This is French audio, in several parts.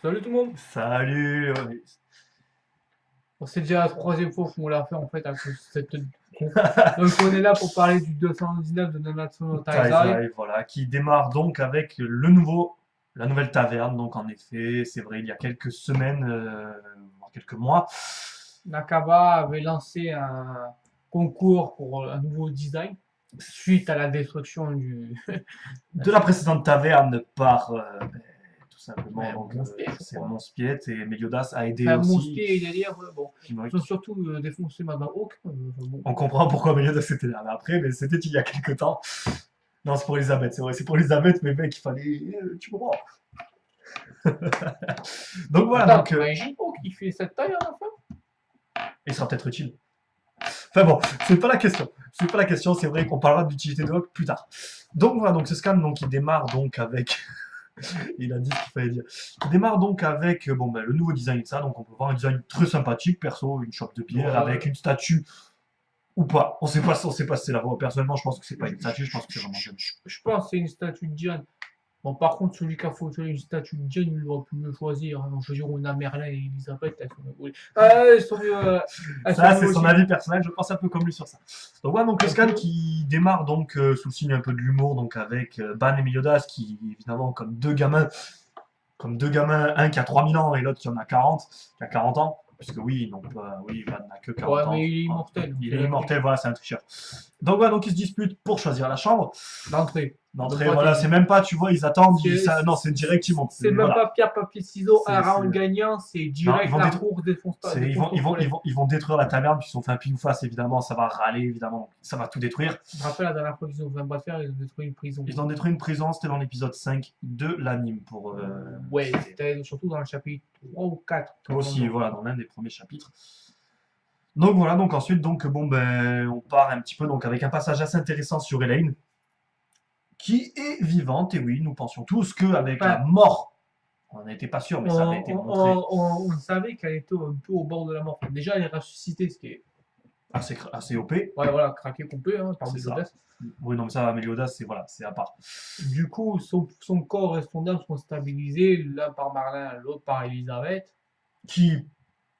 Salut tout le monde! Salut! Bon, c'est déjà la troisième fois qu'on l'a fait en fait à cause de cette con. Donc on est là pour parler du 219 de Nanatsu no Taizai. Taizai, voilà, qui démarre donc avec la nouvelle taverne. Donc en effet, c'est vrai, il y a quelques semaines, voire quelques mois, Nakaba avait lancé un concours pour un nouveau design suite à la destruction du de la précédente taverne par tout simplement donc Monspiet, je c'est crois. Monspiet et Meliodas a aidé Enfin, aussi. Monspiet et derrière, bon, Ouais, ils ont surtout défoncé Madame Hawk. Bon. on comprend pourquoi Meliodas était là. Mais après, mais c'était il y a quelques temps. Non, c'est pour Elisabeth, c'est vrai, c'est pour Elisabeth, mais mec, il fallait. Tu comprends. Donc voilà, Attends, donc t'imagines Hawk qui fait cette taille à la fin? il sera peut-être utile. Enfin bon, c'est pas la question. C'est pas la question, c'est vrai qu'on parlera de l'utilité de Hawk plus tard. Donc voilà, donc ce scan donc il démarre donc avec il a dit ce qu'il fallait dire. Il démarre donc avec bon ben, le nouveau design de ça, donc on peut voir un design très sympathique, perso, une shop de bière avec une statue ou pas. On sait pas si c'est la voix. Personnellement, je pense que c'est pas une statue, je pense que c'est vraiment jeune. Je pense que c'est une statue de Diane. Bon, par contre, celui qui a photo une statue de Diane, il aurait pu mieux choisir. Hein. Je veux dire, on a Merlin et Elisabeth, elles sont mieux. Oui. Elles sont mieux, elles sont Ça, mieux c'est son aussi. avis personnel, je pense un peu comme lui sur ça. Donc voilà, donc le scan qui démarre donc sous le signe un peu de l'humour, donc avec Ban et Meliodas qui, évidemment, comme deux gamins, un qui a 3000 ans et l'autre qui en a 40, qui a 40 ans, puisque oui, donc, oui, Van n'a que 40 Ouais, ans. mais il est immortel. Il est immortel, voilà, c'est un tricheur. Donc voilà, donc ils se disputent pour choisir la chambre. D'entrée. D'entrée, voilà, c'est même pas, tu vois, ils attendent, non, c'est direct, ils montent. C'est même Voilà. pas pierre, papier, ciseaux, un C'est- round gagnant, c'est Non, ils direct vont la détruire. course défonce pas. Ils vont détruire la taverne, puis ils ont fait un pile ou face, évidemment, ça va râler, évidemment, ça va tout détruire. Je me rappelle la dernière fois qu'ils ont fait un bras de fer, ils ont détruit une prison. Ils ont détruit une prison, c'était dans l'épisode 5 de l'anime pour. Ouais, c'était surtout dans le chapitre 3 ou 4. Aussi, voilà, dans l'un des premiers chapitres. Donc voilà, donc ensuite, donc bon ben, on part un petit peu donc avec un passage assez intéressant sur Elaine, qui est vivante. Et oui, nous pensions tous que avec la mort, on n'était pas sûr, mais ça avait été montré On savait qu'elle était un peu au bord de la mort. Déjà, elle est ressuscitée, ce qui est. assez OP. Ouais, voilà, craqué complet, hein, par Meliodas. Oui, non, mais ça, Meliodas, c'est voilà, c'est à part. Du coup, son corps et son âme sont stabilisés, l'un par Marlin, l'autre par Elisabeth. Qui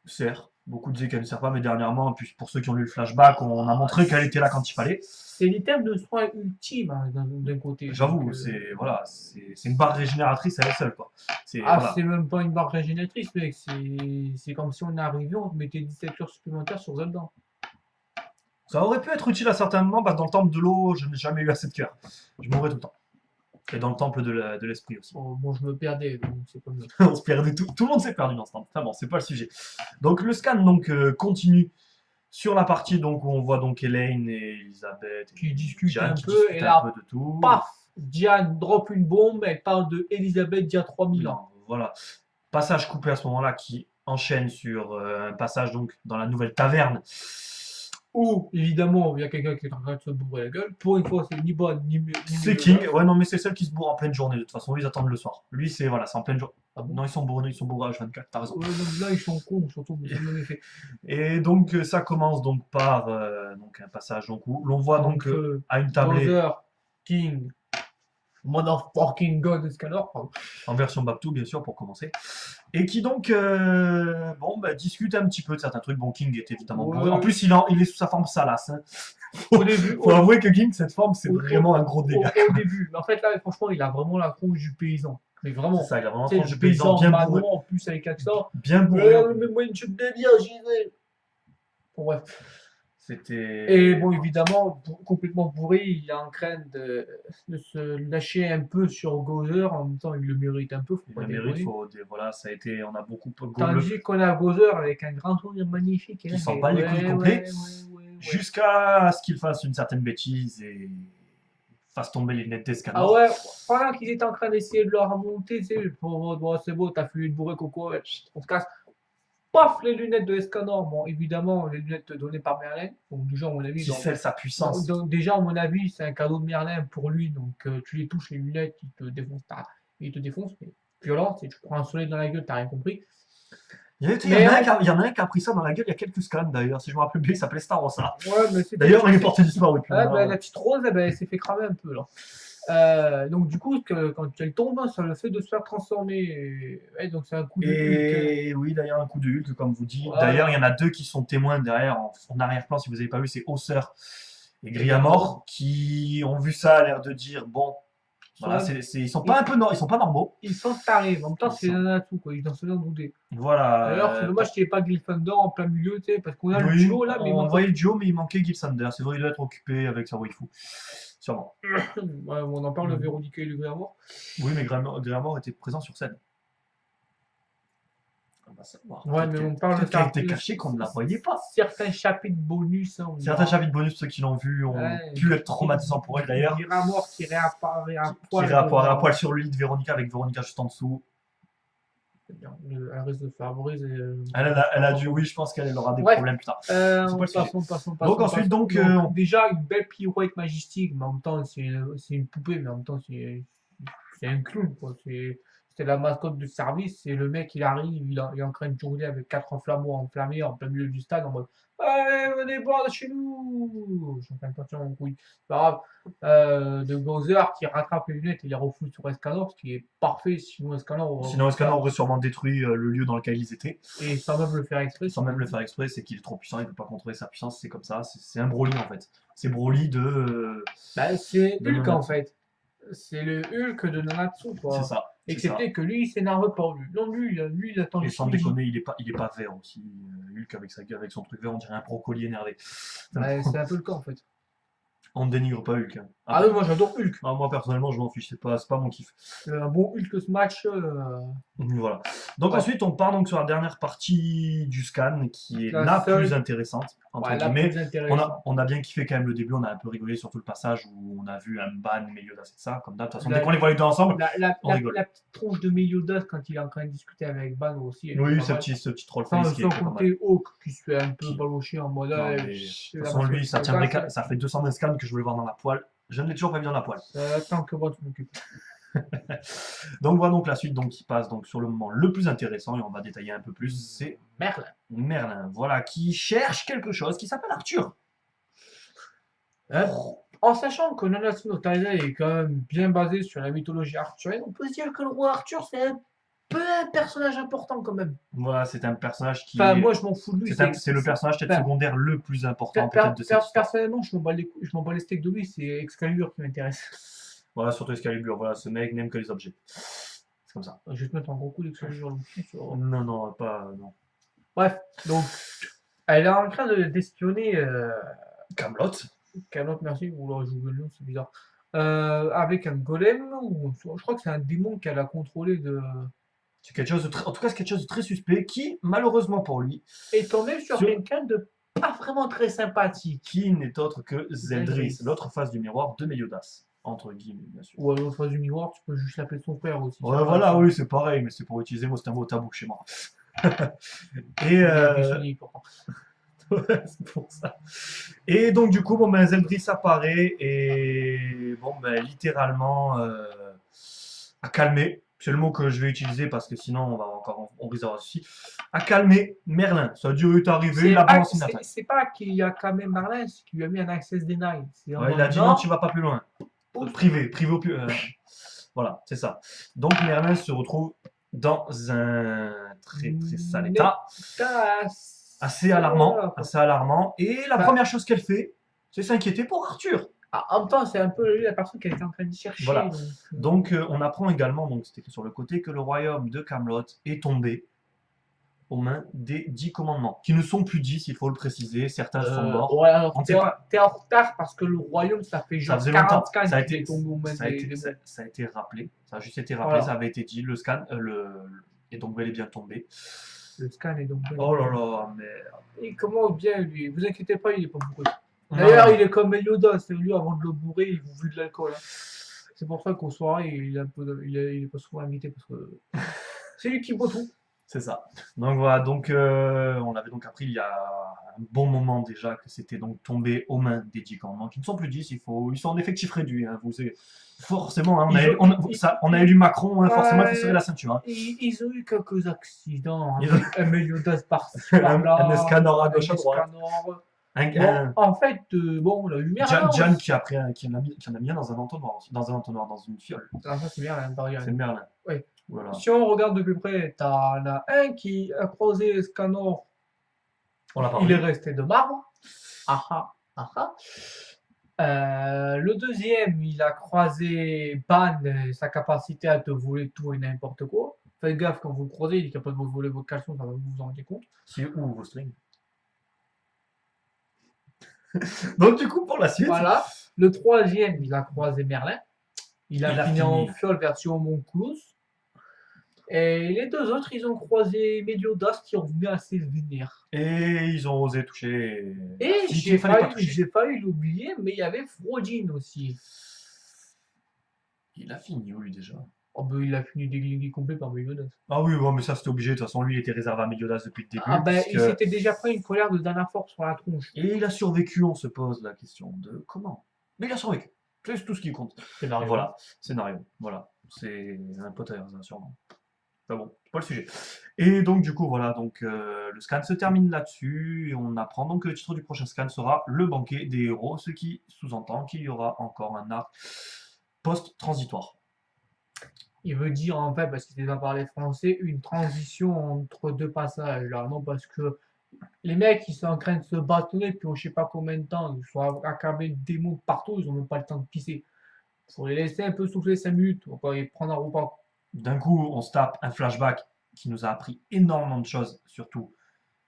sert. Beaucoup disaient qu'elle ne sert pas, mais dernièrement, puis pour ceux qui ont lu le flashback, on a montré qu'elle était là quand il fallait. C'est l'item de soin ultime, hein, d'un côté. J'avoue, c'est voilà, c'est une barre régénératrice à elle seule, quoi. Voilà. C'est même pas une barre régénératrice, mec. C'est comme si on arrivait, on te mettait 17 heures supplémentaires sur Zelda. Ça aurait pu être utile à certains moments, parce que dans le temple de l'eau, je n'ai jamais eu assez de cœur. Je mourrais tout le temps. Et dans le temple de l'esprit aussi. Oh, bon, je me perdais, donc c'est pas mieux. On se perdait tout le monde s'est perdu dans ce temple. Enfin bon, c'est pas le sujet. Donc le scan donc continue sur la partie donc où on voit donc Elaine et Elisabeth qui discutent Diane, un qui peu, discutent et un là, peu de tout. paf, Diane drop une bombe, elle parle de Elisabeth d'il y a 3000 ans. Voilà. Passage coupé à ce moment-là qui enchaîne sur un passage donc dans la nouvelle taverne. Où, évidemment, il y a quelqu'un qui est en train de se bourrer la gueule. Pour une fois, c'est ni bonne ni mieux. C'est King. Ouais, non, mais c'est celle qui se bourre en pleine journée. De toute façon, ils attendent le soir. Lui, c'est voilà, c'est en pleine journée. Ah bon? Non, ils sont bourrés H24. T'as raison. Ouais, donc là, ils sont cons, surtout. Et donc, ça commence donc par donc un passage donc, où l'on voit donc à une tablée. Bowser, King, Motherfucking God Escalor, en version Babtou, bien sûr, pour commencer. Et qui donc bon, bah, discute un petit peu de certains trucs. Bon, King est évidemment bourré. En plus, il est sous sa forme salace. Hein. Au début, faut avouer que King, cette forme, c'est vraiment un gros dégât. Au début, mais en fait, là, franchement, il a vraiment la tronche du paysan. Mais vraiment, c'est ça, il a vraiment la tronche tronche du paysan bien bourré. En plus, avec l'accent. Bien bourré. Mais moi, une chute de bière, j'y vais. Bon, bref. C'était. Et bon, évidemment, complètement bourré, il est en train de se lâcher un peu sur Gozer. En même temps, il le mérite un peu. Il le mérite, voilà, ça a été, on a beaucoup. Tandis qu'on a Gozer avec un grand sourire magnifique. Qui s'en bat les couilles complets. Jusqu'à ce qu'il fasse une certaine bêtise et fasse tomber les lunettes d'Escanor. Ah ouais, pendant qu'ils étaient en train d'essayer de le remonter, c'est beau, t'as fait une bourrée coco, on se casse. Paf, les lunettes de Escanor. Bon, évidemment, les lunettes données par Merlin. Donc, déjà, à mon avis. Qui scelle sa puissance. Donc, déjà, à mon avis, c'est un cadeau de Merlin pour lui. Donc, tu les touches, les lunettes, il te défonce. Mais violent, tu prends un soleil dans la gueule, t'as rien compris. Il y en a un qui a pris ça dans la gueule il y a quelques scans d'ailleurs, si je me rappelle bien, il s'appelait Star Rosa. Ouais, mais d'ailleurs, il est porté disparu. La petite rose, elle s'est fait cramer un peu là. Donc du coup, quand elle tombe, ça le fait de se faire transformer. Ouais, donc c'est un coup de Hulk. Et oui, d'ailleurs, un coup de Hulk, comme vous dites. D'ailleurs, il y Voilà. en a deux qui sont témoins derrière, en arrière-plan, si vous n'avez pas vu, c'est Hauser et Griamore, qui ont vu ça, à l'air de dire, bon, voilà, ils sont pas un peu, ils sont pas normaux. Ils sont tarés. En même temps, Ils c'est sont- Nanatsu, quoi. Ils en sont bien doutés. D'ailleurs, c'est Voilà. dommage qu'il n'y ait pas Gryffindor en plein milieu, tu sais, parce qu'on a le Oui, duo là, mais il on manque. voyait le duo, mais il manquait Gibb Sander. C'est vrai, il doit être occupé avec sa waifu. Sûrement. Ouais, on en parle de Véronica et le Griamore. Oui, mais Griamore était présent sur scène. On va savoir. Ouais, mais on parle de Peut-être qu'elle était cachée qu'on ne la voyait pas. certains chapitres bonus. Hein, Certains chapitres bonus, ceux qui l'ont vu, ont pu être traumatisants pour elle d'ailleurs. Griamore qui réapparaît à poil. Qui réapparaît à poil sur le lit de Véronica avec Véronica juste en dessous. Elle risque de faire brise. Elle a dû, oui, je pense qu'elle aura des Ouais. problèmes plus tard. C'est pas le sujet. Passons. Donc ensuite, donc, déjà une belle pirouette majestique, mais en même temps c'est une poupée, mais en même temps c'est un clown, quoi. C'était la mascotte du service, et le mec il arrive, il est en train de jongler avec 4 flambeaux enflammés en plein milieu du stade en mode allez, venez boire de chez nous! Je suis en train de partir en couille. C'est pas grave. De Bowser qui rattrape les lunettes et les refoule sur Escanor, ce qui est parfait, sinon Escanor aurait sûrement détruit le lieu dans lequel ils étaient. et sans même le faire exprès. Sans même le faire exprès, c'est qu'il est trop puissant, il ne peut pas contrôler sa puissance, c'est comme ça. C'est un Broly en fait. C'est Broly de. C'est de Hulk en Nanatsu. fait. C'est le Hulk de Nanatsu, quoi. C'est ça. Excepté que lui, il s'énerve pas. Non, lui, il attend Et le sans suivi. déconner, il est pas vert aussi. Hulk avec son truc vert, on dirait un brocoli énervé. Ouais, c'est un peu le cas en fait. On ne dénigre pas Hulk. Hein. Ah oui, moi j'adore Hulk. Ah, moi personnellement, je m'en fiche, c'est pas mon kiff. Un bon Hulk Smash. Voilà. Donc Ouais. ensuite, on part donc sur la dernière partie du scan, qui est La la seule- plus intéressante, entre Ouais, la guillemets. plus intéressante. On a bien kiffé quand même le début, on a un peu rigolé, surtout le passage où on a vu un ban Meliodas et ça, comme d'hab. De toute façon, La- dès qu'on les voit les deux ensemble, on rigole. La petite tronche de Meliodas quand il est en train de discuter avec Ban aussi. elle est Oui, pas ce mal. petit troll Sans, face qui est sans pas mal. compter Hawk qui se fait un peu Qui- balocher en mode. Non, mais de toute façon, lui, ça fait 200 scans que je veux le voir dans la poêle. Je ne l'ai toujours pas vu dans la poêle. Attends que moi tu m'occupes. Donc voilà donc la suite donc, qui passe donc sur le moment le plus intéressant, et on va détailler un peu plus, c'est Merlin. Merlin, voilà, qui cherche quelque chose qui s'appelle Arthur. En sachant que Nanatsu no Taizai est quand même bien basé sur la mythologie arthurienne, on peut se dire que le roi Arthur, c'est un peu un personnage important quand même. Voilà, c'est un personnage qui Enfin, moi, je m'en fous de lui. c'est le personnage peut-être enfin, secondaire le plus important peut-être de cette histoire. Personnellement, je m'en bats les steaks de lui, c'est Excalibur qui m'intéresse. Voilà, surtout Excalibur, voilà, ce mec n'aime que les objets. C'est comme ça. Je vais te mettre un gros coup d'Excalibur sur. Non, pas non. Bref, donc, elle est en train d'espionner. Camelot. Camelot, merci. Oula, j'ai oublié le nom, c'est bizarre. Avec un golem, ou je crois que c'est un démon qu'elle a contrôlé de. C'est quelque chose de en tout cas, c'est quelque chose de très suspect qui, malheureusement pour lui, est tombé sur quelqu'un de pas vraiment très sympathique. Qui n'est autre que Zeldris, Zeldris. l'autre face du miroir de Meliodas, entre guillemets, bien sûr. Ou à l'autre face du miroir, tu peux juste l'appeler son frère aussi. Ouais, voilà, oui, c'est pareil, mais c'est pour utiliser moi, c'est un mot tabou chez moi. Et c'est pour ça. Et donc du coup, bon ben Zeldris apparaît et bon ben littéralement à calmer. C'est le mot que je vais utiliser parce que sinon on risque d'avoir ceci. À calmer Merlin. Ça a dû être arrivé, il a balancé une attaque. C'est pas qu'il y a quand même Merlin, c'est qu'il lui a mis un access deny. Ouais, il a dit non, tu vas pas plus loin. Privé au plus. Voilà, c'est ça. Donc Merlin se retrouve dans un très sale état. Assez alarmant. Et la première chose qu'elle fait, c'est s'inquiéter pour Arthur. En même temps, c'est un peu lui, la personne qu'elle était en train de chercher. Voilà. Donc on apprend également, donc c'était écrit sur le côté, que le royaume de Camelot est tombé aux mains des 10 commandements, qui ne sont plus 10, il faut le préciser, certains sont morts. Ouais, alors t'es en retard parce que le royaume, ça fait genre 40 ça a été tombé aux mains ça a été rappelé, ça a juste été rappelé, voilà. Ça avait été dit, le scan est donc bel et bien tombé. Le scan est donc bel et Oh là là, merde. Il commence bien, lui. Vous inquiétez pas, il est pas bourré. D'ailleurs, il est comme Meliodas, c'est lui, avant de le bourrer, il vous vu de l'alcool. Hein. C'est pour ça qu'aux soirées, il est pas souvent invité, parce que c'est lui qui boit tout. C'est ça. Donc voilà, donc on l'avait donc appris il y a un bon moment déjà que c'était donc tombé aux mains des 10 commandements, qui ne sont plus 10, ils sont en effectif réduit. Hein, forcément, hein, on a élu Macron, hein, forcément il faut serrer la ceinture. Hein. Ils ont eu quelques accidents, un Meliodas par-ci, un escanor à gauche à droite. Bon, en fait, bon, on a eu Merlin Jan aussi. qui en a mis un dans un entonnoir, dans une fiole. Ah, ça, c'est Merlin, par C'est exemple. Merlin. Ouais. Voilà. Si on regarde de plus près, t'en as un qui a croisé Scanor, On l'a pas il est revu. resté de marbre. Ah ah, ah ah. Le deuxième, il a croisé Ban, sa capacité à te voler tout et n'importe quoi. Faites gaffe quand vous le croisez, il est capable de vous voler votre caleçon, ça va vous en rendre compte. C'est où vos strings? Donc, du coup, pour la suite, Voilà. Le troisième, il a croisé Merlin. Il a il a fini en fini. fiole version Homunculus. Et les deux autres, ils ont croisé Meliodas qui revenait assez vénère. Et ils ont osé toucher la Et fille qu'il ne fallait pas toucher. j'ai failli l'oublier, mais il y avait Frodin aussi. Il a fini où, lui, déjà? Oh ben, il a fini déglingué complet par Meliodas. Ah oui, bon, mais ça, c'était obligé. De toute façon, lui, il était réservé à Meliodas depuis le Ah début, ben, puisque... il s'était déjà pris une colère de Danafor sur la tronche. Et il a survécu, on se pose la question de comment. Mais il a survécu. C'est tout ce qui compte. Scénario. Voilà, scénario. Voilà. C'est un Potter, ça, sûrement. Enfin bon, c'est pas le sujet. Et donc, du coup, voilà, donc le scan se termine là-dessus. Et on apprend donc que le titre du prochain scan sera Le banquet des héros, ce qui sous-entend qu'il y aura encore un arc post-transitoire. Il veut dire en fait, parce qu'il n'a pas parlé français, une transition entre deux passages. Là, non, parce que les mecs, ils sont en train de se bâtonner depuis je sais pas combien de temps. Ils sont accablés de démons de partout, ils ont même pas le temps de pisser. Il faut les laisser un peu souffler 5 minutes. On va pas les prendre un repas. D'un coup, on se tape un flashback qui nous a appris énormément de choses, surtout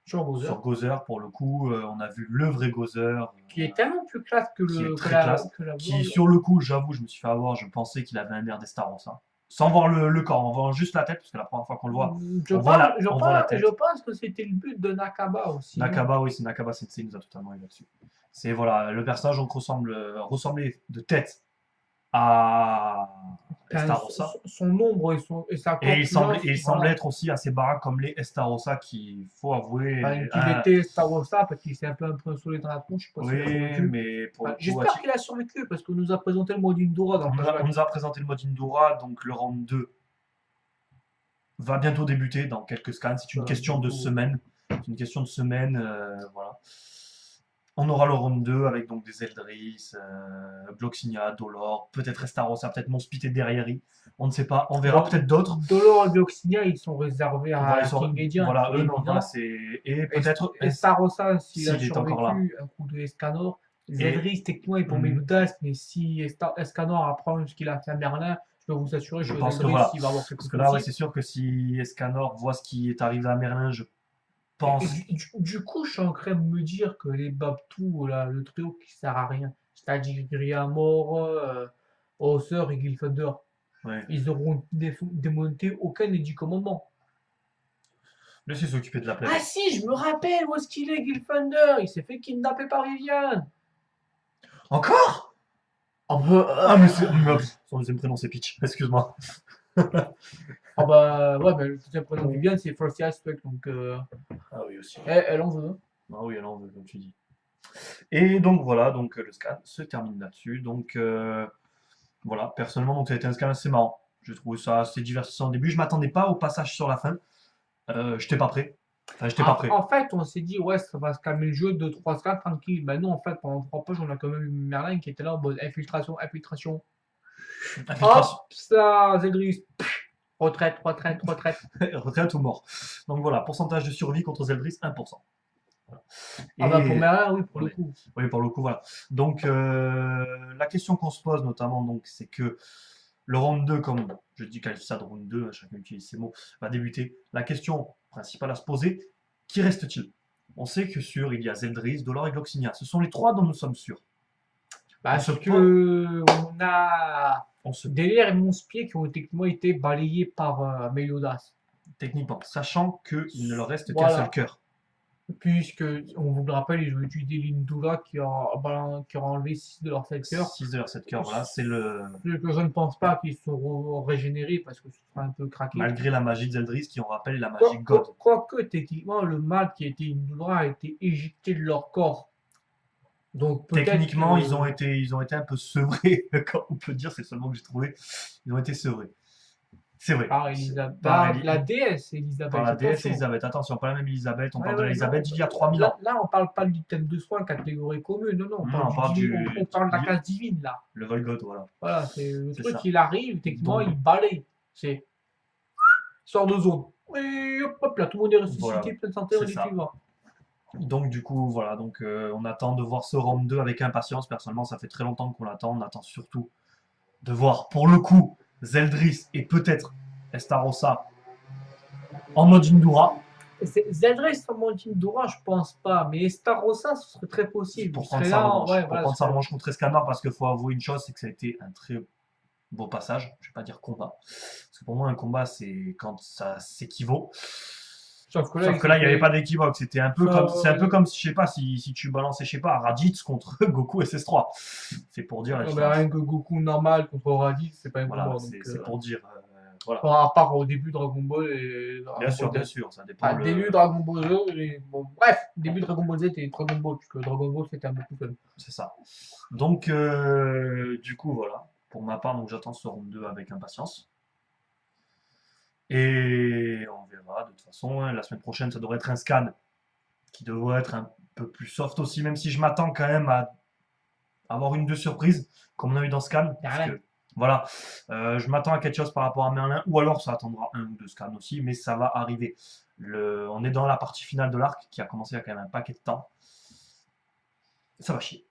Sur Bowser. sur Gozer. Pour le coup, on a vu le vrai Gozer. Qui est tellement plus classe que Qui est le très classe. que la Qui, sur le coup, j'avoue, je me suis fait avoir. Je pensais qu'il avait un air d'Estaros. Hein. Sans voir le corps, en voyant juste la tête, parce que la première fois qu'on le voit, on voit la tête. Je pense que c'était le but de Nakaba aussi. Nakaba, oui, c'est Nakaba Sensei, il nous a totalement eu là-dessus. C'est voilà, le personnage donc, ressemblait de tête à Estarossa. Son ombre et sa corpulence. Et il semblait être aussi assez baraque comme les Estarossa, qu'il faut avouer. Enfin, qu'il était Estarossa parce qu'il s'est un peu insolé dans la tronche. Je sais pas s'il a Oui, survécu. mais pour le coup, J'espère qu'il a survécu parce qu'on nous a présenté le mode Indura dans le on nous a présenté le mode Indura, donc le round 2 va bientôt débuter dans quelques scans. C'est une question de semaine. C'est une question de semaine, voilà. On aura le round 2 avec donc des Eldris, Bloxinia, Dolor, peut-être Estarossa, peut-être Monspit et Derrieri. On ne sait pas, on verra peut-être d'autres. Dolor et Bloxinia, ils sont réservés à King Edian. Voilà, eux, non, voilà, c'est. Et peut-être. Estarossa, s'il a est encore là. survécu, un coup de Escanor. Zeldris, techniquement, est pour Meliodas, mais si Escanor apprend ce qu'il a fait à Merlin, je peux vous assurer je que pense Zeldris, que voilà. il va avoir quelque Parce chose. que là, ouais, c'est sûr que si Escanor voit ce qui est arrivé à Merlin, je pense. Du coup, je suis en train de me dire que les Babtou, là, le trio qui sert à rien, c'est-à-dire Griamore, Hauser et Gilfunder, Ouais. ils auront démonté aucun des 10 commandements. Laissez s'occuper de la planète. Ah si, je me rappelle où est-ce qu'il est, Gilfunder. Il s'est fait kidnapper par Viviane. Encore? Ah, mais son deuxième prénom c'est Peach, excuse-moi. Ah bah ouais, mais le deuxième prénom de Viviane c'est Frosty Aspect, donc. Ah oui aussi. Elle en veut. Ah oui, elle en veut, comme tu dis. Et donc voilà, donc le scan se termine là-dessus. Donc voilà, personnellement, donc ça a été un scan assez marrant. J'ai trouvé ça assez divertissant au début. Je m'attendais pas au passage sur la fin. J'étais pas prêt. Enfin, j'étais pas prêt. En fait, on s'est dit, ouais, ça va se calmer le jeu, 2-3 scans, tranquille. Ben non, en fait, pendant 3 pages, on a quand même eu Merlin qui était là en mode infiltration, infiltration. Hop, ça, Zeldris. Retraite, retraite, retraite. Retraite ou mort. Donc voilà, pourcentage de survie contre Zeldris, 1%. Voilà. Ah bah pour Merlin, oui, pour le coup. Oui, pour le coup, voilà. Donc la question qu'on se pose notamment, donc, c'est que le round 2, comme je dis qualifie ça de round 2, chacun utilise ces mots, va débuter. La question principale à se poser, qui reste-t-il? On sait que sûr, il y a Zeldris, Dolor et Gloxinia. Ce sont les 3 dont nous sommes sûrs. Parce que on a Délire et Monspier qui ont techniquement été balayés par Meliodas. Techniquement, sachant qu'il ne leur reste qu'un seul cœur. Puisque, on vous le rappelle, ils ont utilisé l'Indula qui a enlevé 6 de leurs 7 cœurs. 6 de leurs 7 cœurs, voilà, c'est le. Je ne pense pas qu'ils seront régénérés parce que ce sera un peu craqué. Malgré la magie de Zeldris qui, on rappelle, est la magie God. Quoique, techniquement, le mal qui a été Indula a été éjecté de leur corps. Donc, techniquement, ils ont été un peu sevrés, on peut dire, c'est seulement que j'ai trouvé. Ils ont été sevrés. C'est vrai. Par C'est Elisabeth. par, La Éli- déesse par Elisabeth, la déesse attention. Elisabeth. Attention, pas la même Elisabeth. On Ouais, parle de ouais, non. l'Elisabeth d'il y a 3000 ans. Là, on parle pas du thème de soin, catégorie commune. Non, non, on Non, parle on parle on parle de la case divine, là. le Volgote, voilà. Voilà, c'est le C'est truc, ça. il arrive, techniquement, Donc, il balaye. C'est sort de zone. Et hop, hop, là, tout le monde est voilà. ressuscité, pleine santé, on C'est est ça. vivant. Donc du coup, voilà, donc on attend de voir ce Rome 2 avec impatience. Personnellement, ça fait très longtemps qu'on l'attend. On attend surtout de voir, pour le coup, Zeldris et peut-être Estarossa en mode Indura Zeldris sur Mountain Dora, je pense pas, mais Estarossa, ce serait très possible. pour Il prendre serait sa là, revanche. ouais, Pour voilà, prendre sa revanche contre Escanor, parce qu'il faut avouer une chose, c'est que ça a été un très beau passage. Je vais pas dire combat. Parce que pour moi, un combat, c'est quand ça s'équivaut. Sauf que Sauf que là, il n'y avait fait- pas d'équivoque. C'était un peu ça, comme, c'est un peu comme, je sais pas, si tu balançais, je sais pas, Raditz contre Goku SS3. C'est pour dire la non, mais différence. rien que Goku normal contre Raditz, c'est pas un Voilà, combat. c'est pour dire. Voilà. Bon, à part au début Dragon Ball et Bien Dragon sûr, Ball bien Z. sûr, ça dépend. Enfin, début Dragon Ball Z, bon, bref, début Dragon Ball Z et Dragon Ball, puisque Dragon Ball c'était un beaucoup fun. C'est ça. Donc, du coup, voilà. Pour ma part, donc j'attends ce round 2 avec impatience. Et on verra. De toute façon, hein, la semaine prochaine, ça devrait être un scan qui devrait être un peu plus soft aussi, même si je m'attends quand même à avoir une deux surprises, comme on a eu dans Scan. Parce Rien. que, voilà, je m'attends à quelque chose par rapport à Merlin, ou alors ça attendra un ou deux scans aussi, mais ça va arriver. On est dans la partie finale de l'arc qui a commencé il y a quand même un paquet de temps. Ça va chier.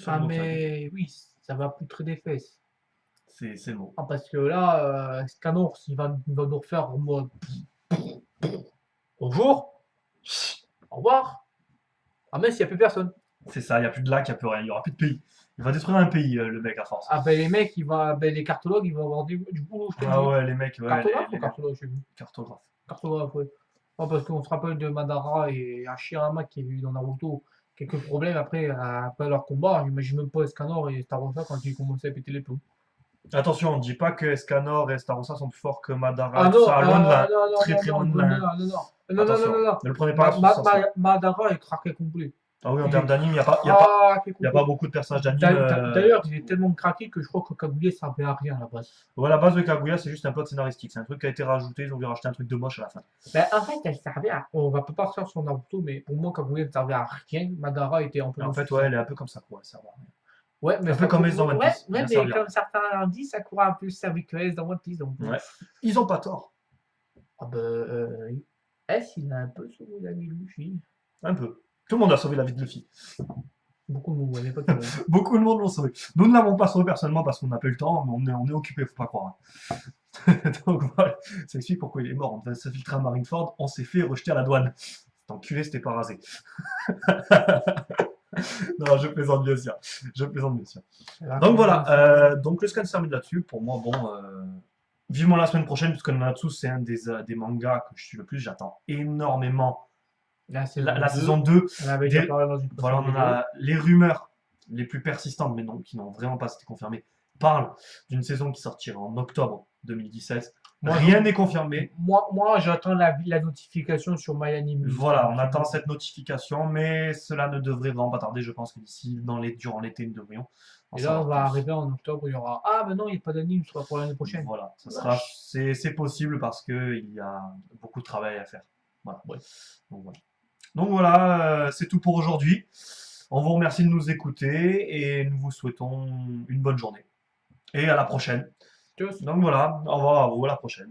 Ah, mais oui, ça va poutrer des fesses. C'est le mot. Ah, parce que là, Scanor, il va nous refaire en mode bonjour, au revoir. Ah, mais s'il n'y a plus personne. C'est ça, il n'y a plus de lac, il n'y a plus rien, il n'y aura plus de pays. Il va détruire un pays, le mec, à force. Ah, ben les mecs, les cartologues, ils vont avoir du boulot, je te Ah dis. ouais, les mecs, ouais, Cartographe les ou cartologue, je sais plus. cartographes. Cartographe, ouais. Ah, parce qu'on se rappelle de Madara et Hashirama qui avaient eu dans Naruto quelques problèmes après leur combat. J'imagine même pas Escanor et Starossa quand ils commençaient à péter les plombs. Attention, on ne dit pas que Escanor et Starossa sont plus forts que Madara Ah et tout non, ça, loin de là. non, non, Très non, très non, loin de non, là. non, non, non, Attention, non, non. ne le prenez pas sous ce sens-là. Madara est craqué complet. Ah oui, en Il termes est d'anime, il n'y a pas, craqué y a complet. pas beaucoup de personnages d'anime. D'ailleurs, il est tellement craqué que je crois que Kaguya servait à rien à la base. Ouais, la base de Kaguya, c'est juste un plot scénaristique. C'est un truc qui a été rajouté, ils ont dû rajouter un truc de moche à la fin. Ben, en fait, elle servait à. On va pas partir sur Naruto, mais pour moi, Kaguya ne servait à rien. Madara était un peu. Et en fait, ouais, elle est un peu comme ça, quoi. Ça va. Ouais, mais Un peu comme les dans One ouais, Piece. ouais, Bien mais servi. comme certains disent, ça court un peu servi que S dans One Piece. Donc, Ouais. Ils ont pas tort. ah ben, S, il a un peu sauvé la vie de Luffy. Un peu. Tout le monde a sauvé la vie de Luffy. Beaucoup de monde, à l'époque. Ouais. Beaucoup de monde l'ont sauvé. Nous ne l'avons pas sauvé personnellement parce qu'on n'a pas eu le temps, mais on est occupé, faut pas croire. Donc voilà, ça explique pourquoi il est mort. On devait s'infiltrer à Marineford, on s'est fait rejeter à la douane. Cet enculé, c'était pas rasé. Non, je plaisante bien sûr. Je plaisante bien sûr. Donc voilà, donc le scan se termine là-dessus. Pour moi, bon, vivement la semaine prochaine, puisque Nanatsu, c'est un des mangas que je suis le plus. J'attends énormément la saison 2. On avait des- déjà parlé dans une Voilà, on en a les rumeurs les plus persistantes, mais non, qui n'ont vraiment pas été confirmées, parlent d'une saison qui sortira en octobre 2017. Rien n'est confirmé. Moi j'attends la notification sur MyAnime. Voilà, on attend cette notification, mais cela ne devrait vraiment pas tarder. Je pense que d'ici, durant l'été, nous devrions en Et là, on savoir va plus. arriver en octobre, il y aura. Ah, mais non, il n'y a pas d'anime, ce sera pour l'année prochaine. Voilà, c'est possible parce qu'il y a beaucoup de travail à faire. Voilà. Ouais. Donc voilà, c'est tout pour aujourd'hui. On vous remercie de nous écouter et nous vous souhaitons une bonne journée. Et à la prochaine. Tchuss. Donc voilà, au revoir à vous, à la prochaine.